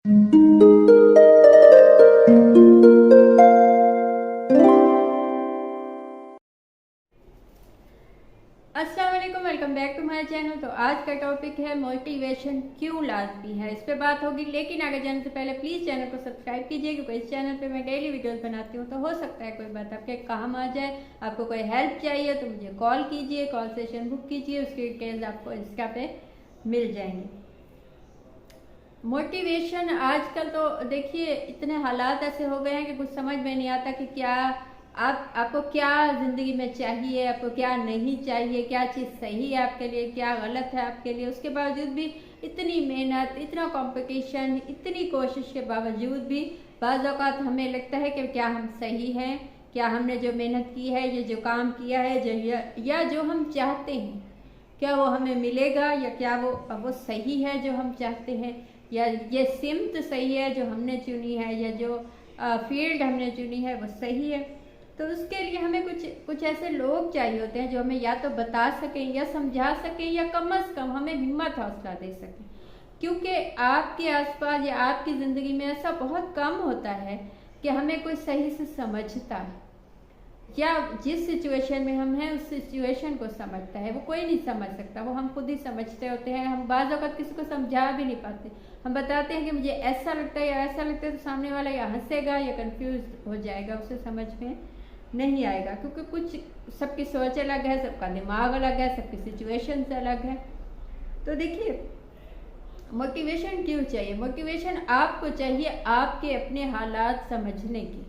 अस्सलाम वालेकुम, welcome back to my channel. तो आज का टॉपिक है मोटिवेशन क्यों लाजमी है, इस पे बात होगी। लेकिन आगे जाने से पहले प्लीज़ चैनल को सब्सक्राइब कीजिए, क्योंकि इस चैनल पे मैं डेली वीडियोस बनाती हूँ। तो हो सकता है कोई बात आपके काम आ जाए, आपको कोई हेल्प चाहिए तो मुझे कॉल कीजिए, कॉल सेशन बुक कीजिए, उसकी डिटेल्स आपको इंस्टा पे मिल जाएंगी। मोटिवेशन आजकल तो देखिए इतने हालात ऐसे हो गए हैं कि कुछ समझ में नहीं आता कि क्या आपको क्या ज़िंदगी में चाहिए, आपको क्या नहीं चाहिए, क्या चीज़ सही है आपके लिए, क्या गलत है आपके लिए। उसके बावजूद भी इतनी मेहनत, इतना कंपटीशन, इतनी कोशिश के बावजूद भी बाज़ औक़ात हमें लगता है कि क्या हम सही हैं, क्या हमने जो मेहनत की है, ये जो काम किया है, या जो हम चाहते हैं क्या वो हमें मिलेगा, या क्या वो सही है जो हम चाहते हैं, या ये सिमत सही है जो हमने चुनी है, या जो फील्ड हमने चुनी है वो सही है। तो उसके लिए हमें कुछ ऐसे लोग चाहिए होते हैं जो हमें या तो बता सकें, या समझा सकें, या कम से कम हमें हिम्मत हौसला दे सकें। क्योंकि आपके आसपास या आपकी ज़िंदगी में ऐसा बहुत कम होता है कि हमें कोई सही से समझता है, या जिस सिचुएशन में हम हैं उस सिचुएशन को समझता है। वो कोई नहीं समझ सकता, वो हम खुद ही समझते होते हैं। हम बाज़ वक़्त किसी को समझा भी नहीं पाते। हम बताते हैं कि मुझे ऐसा लगता है या ऐसा लगता है, तो सामने वाला या हंसेगा या कंफ्यूज हो जाएगा, उसे समझ में नहीं आएगा। क्योंकि कुछ सबकी सोच अलग है, सबका दिमाग अलग है, सबकी सिचुएशन अलग है। तो देखिए, मोटिवेशन क्यों चाहिए? मोटिवेशन आपको चाहिए आपके अपने हालात समझने की।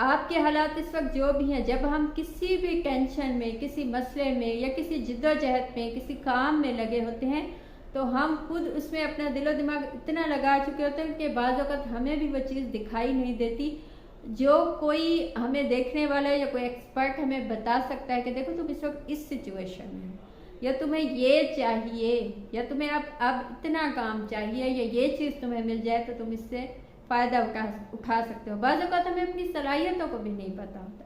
आपके हालात इस वक्त जो भी हैं, जब हम किसी भी टेंशन में, किसी मसले में, या किसी जिद्दोजहद में, किसी काम में लगे होते हैं, तो हम खुद उसमें अपना दिलो दिमाग इतना लगा चुके होते हैं कि बाज़ वक़्त हमें भी वो चीज़ दिखाई नहीं देती जो कोई हमें देखने वाला है या कोई एक्सपर्ट हमें बता सकता है कि देखो तुम इस वक्त इस सिचुएशन में हो, या तुम्हें ये चाहिए, या तुम्हें अब इतना काम चाहिए, या ये चीज़ तुम्हें मिल जाए तो तुम इससे फ़ायदा उठा सकते हो। बाज़ औक़ात हमें अपनी सलाहियतों को भी नहीं पता होता,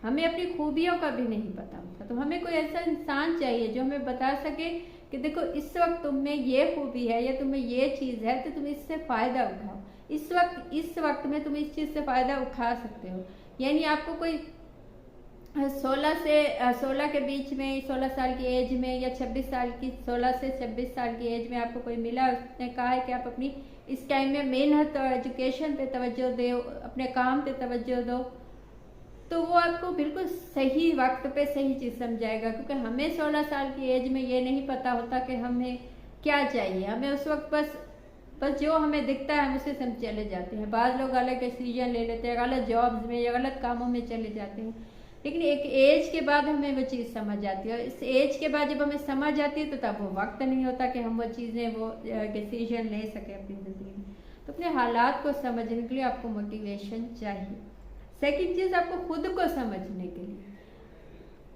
हमें अपनी खूबियों का भी नहीं पता होता। तो हमें कोई ऐसा इंसान चाहिए जो हमें बता सके कि देखो इस वक्त तुम में ये खूबी है, या तुम्हें ये चीज़ है, तो तुम इससे फ़ायदा उठाओ। इस वक्त में तुम इस चीज़ से फ़ायदा उठा सकते हो। यानी आपको कोई 16 के बीच में, 16 साल की एज में, या 26 साल की, 16 से 26 साल की एज में आपको कोई मिला, उसने कहा है कि आप अपनी इस टाइम में मेहनत और एजुकेशन पे तवज्जो दो, अपने काम पे तवज्जो दो, तो वो आपको बिल्कुल सही वक्त पे सही चीज़ समझाएगा। क्योंकि हमें 16 साल की एज में ये नहीं पता होता कि हमें क्या चाहिए। हमें उस वक्त बस जो हमें दिखता है हम उसे हम चले जाते हैं। बाद लोग अलग डिसीजन ले लेते हैं, गलत जॉब्स में या गलत कामों में चले जाते हैं। लेकिन एक एज के बाद हमें वो चीज़ समझ आती है, और इस एज के बाद जब हमें समझ आती है तो तब वो वक्त नहीं होता कि हम वो चीज़ें, वो डिसीजन ले सकें अपनी ज़िंदगी में। तो अपने हालात को समझने के लिए आपको मोटिवेशन चाहिए। सेकंड चीज़, आपको खुद को समझने के लिए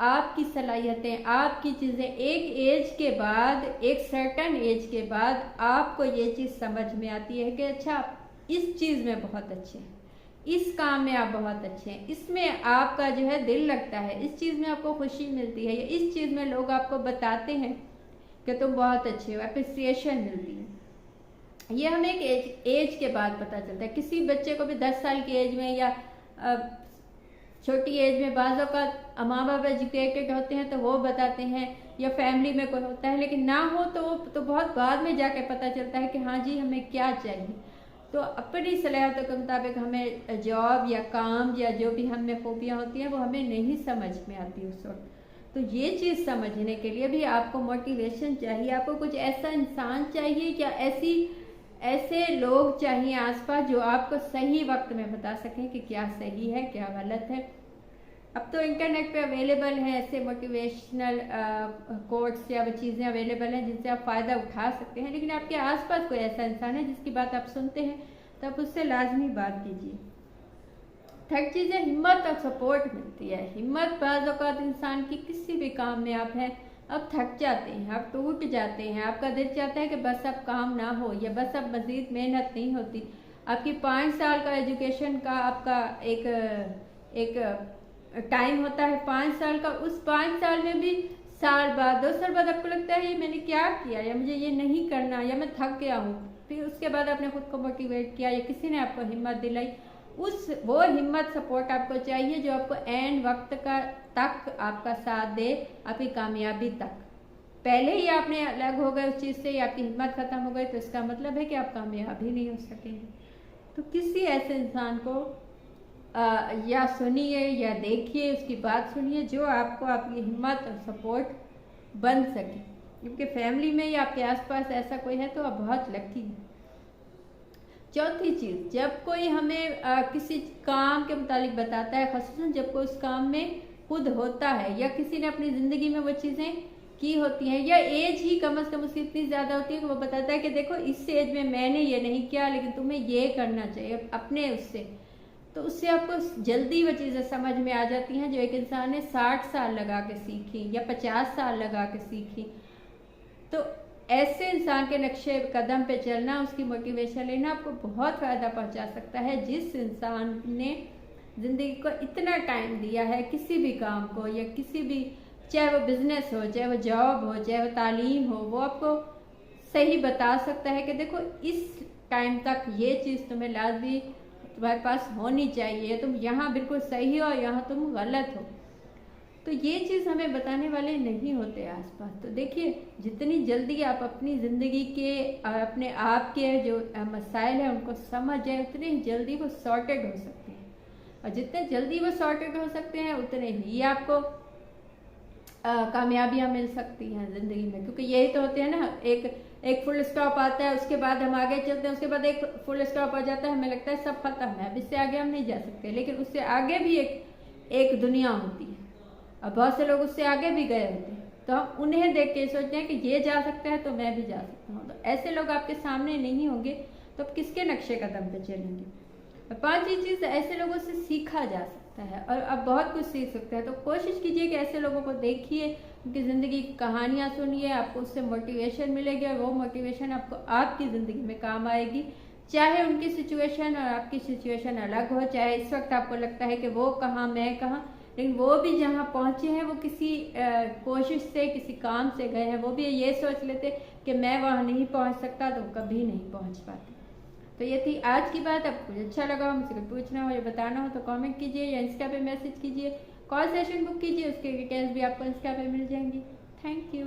आपकी सलाहियतें, आपकी चीज़ें, एक एज के बाद, एक सर्टन एज के बाद आपको ये चीज़ समझ में आती है कि अच्छा इस चीज़ में बहुत अच्छे हैं, इस काम में आप बहुत अच्छे हैं, इसमें आपका जो है दिल लगता है, इस चीज़ में आपको खुशी मिलती है, या इस चीज़ में लोग आपको बताते हैं कि तुम बहुत अच्छे हो, अप्रिसिएशन मिलती है। ये हमें एक एज के बाद पता चलता है। किसी बच्चे को भी 10 साल की एज में, या छोटी एज में, बाज़ों का माँ बाप एजुकेटेड होते हैं तो वो बताते हैं, या फैमिली में कोई होता है, लेकिन ना हो तो बहुत बाद में जाके पता चलता है कि हाँ जी हमें क्या चाहिए। तो अपनी सलाहियतों के मुताबिक हमें जॉब या काम या जो भी हमें खूबियाँ होती हैं वो हमें नहीं समझ में आती उस वक्त। तो ये चीज़ समझने के लिए भी आपको मोटिवेशन चाहिए। आपको कुछ ऐसा इंसान चाहिए, या ऐसे लोग चाहिए आसपास जो आपको सही वक्त में बता सकें कि क्या सही है, क्या गलत है। अब तो इंटरनेट पे अवेलेबल हैं ऐसे मोटिवेशनल कोट्स या वो चीज़ें अवेलेबल हैं जिनसे आप फ़ायदा उठा सकते हैं। लेकिन आपके आसपास कोई ऐसा इंसान है जिसकी बात आप सुनते हैं तो आप उससे लाजमी बात कीजिए। थर्ड चीज़ है, हिम्मत और सपोर्ट मिलती है। हिम्मत बाज़ औक़ात इंसान की, किसी भी काम में आप हैं, अब थक जाते हैं, आप टूट जाते हैं, आपका दिल चाहता है कि बस अब काम ना हो, या बस अब मज़ीद मेहनत नहीं होती। आपकी 5 साल का एजुकेशन का आपका एक टाइम होता है 5 साल का। उस 5 साल में भी साल बाद, 2 साल बाद आपको लगता है ये मैंने क्या किया, या मुझे ये नहीं करना, या मैं थक गया हूँ। फिर उसके बाद आपने खुद को मोटिवेट किया या किसी ने आपको हिम्मत दिलाई, वो हिम्मत सपोर्ट आपको चाहिए जो आपको एंड वक्त का तक आपका साथ दे आपकी कामयाबी तक। पहले ही आपने अलग हो गए उस चीज़ से या आपकी हिम्मत खत्म हो गई तो इसका मतलब है कि आप कामयाब ही नहीं हो सकेंगे। तो किसी ऐसे इंसान को या सुनिए या देखिए, उसकी बात सुनिए जो आपको आपकी हिम्मत और सपोर्ट बन सके, क्योंकि फैमिली में या आपके आसपास ऐसा कोई है तो आप बहुत लकी हैं। चौथी चीज़, जब कोई हमें किसी काम के मुतालिक बताता है, ख़ासतन जब कोई उस काम में खुद होता है या किसी ने अपनी ज़िंदगी में वो चीज़ें की होती हैं या एज ही कम से कम उसकी इतनी ज़्यादा होती है कि वो बताता है कि देखो इस एज में मैंने ये नहीं किया लेकिन तुम्हें ये करना चाहिए अपने उससे, तो उससे आपको जल्दी वो चीज़ें समझ में आ जाती हैं जो एक इंसान ने 60 साल लगा के सीखी या 50 साल लगा के सीखी। तो ऐसे इंसान के नक्शे कदम पे चलना, उसकी मोटिवेशन लेना आपको बहुत फ़ायदा पहुंचा सकता है। जिस इंसान ने ज़िंदगी को इतना टाइम दिया है किसी भी काम को या किसी भी, चाहे वो बिजनेस हो, चाहे वो जॉब हो, चाहे वो तालीम हो, वो आपको सही बता सकता है कि देखो इस टाइम तक ये चीज़ तुम्हें लाजमी तुम्हारे पास होनी चाहिए, तुम यहाँ बिल्कुल सही हो, यहाँ तुम गलत हो। तो ये चीज़ हमें बताने वाले नहीं होते आसपास। तो देखिए, जितनी जल्दी आप अपनी ज़िंदगी के अपने आप के जो मसाइल हैं उनको समझ जाए, उतनी ही जल्दी वो सॉर्टेड हो सकते हैं, और जितने जल्दी वो सॉर्टेड हो सकते हैं उतने ही आपको कामयाबियाँ मिल सकती हैं ज़िंदगी में। क्योंकि यही तो होते हैं ना, एक फुल स्टॉप आता है, उसके बाद हम आगे चलते हैं, उसके बाद एक फुल स्टॉप आ जाता है, हमें लगता है सब खत्म है, अब इससे आगे हम नहीं जा सकते, लेकिन उससे आगे भी एक दुनिया होती है और बहुत से लोग उससे आगे भी गए होते हैं। तो हम उन्हें देख के सोचते हैं कि ये जा सकते हैं तो मैं भी जा सकता हूँ। तो ऐसे लोग आपके सामने नहीं होंगे तो आप किसके नक्शे कदम पे चलेंगे। और पांचवी चीज़, ऐसे लोगों से सीखा जा सकता है और आप बहुत कुछ सीख सकते हैं। तो कोशिश कीजिए कि ऐसे लोगों को देखिए, उनकी ज़िंदगी की कहानियाँ सुनिए, आपको उससे मोटिवेशन मिलेगी और वो मोटिवेशन आपको आपकी ज़िंदगी में काम आएगी। चाहे उनकी सिचुएशन और आपकी सिचुएशन अलग हो, चाहे इस वक्त आपको लगता है कि वो कहाँ मैं कहाँ, लेकिन वो भी जहाँ पहुँचे हैं वो किसी कोशिश से, किसी काम से गए हैं। वो भी ये सोच लेते कि मैं वहाँ नहीं पहुँच सकता तो कभी नहीं पहुँच पाते। तो ये थी आज की बात। आपको कुछ अच्छा लगा हो, मुझसे कुछ पूछना हो या बताना हो तो कमेंट कीजिए या इंस्टा पे मैसेज कीजिए, कॉल सेशन बुक कीजिए, उसके डिटेल्स भी आपको इंस्टा पे मिल जाएंगी। Thank you.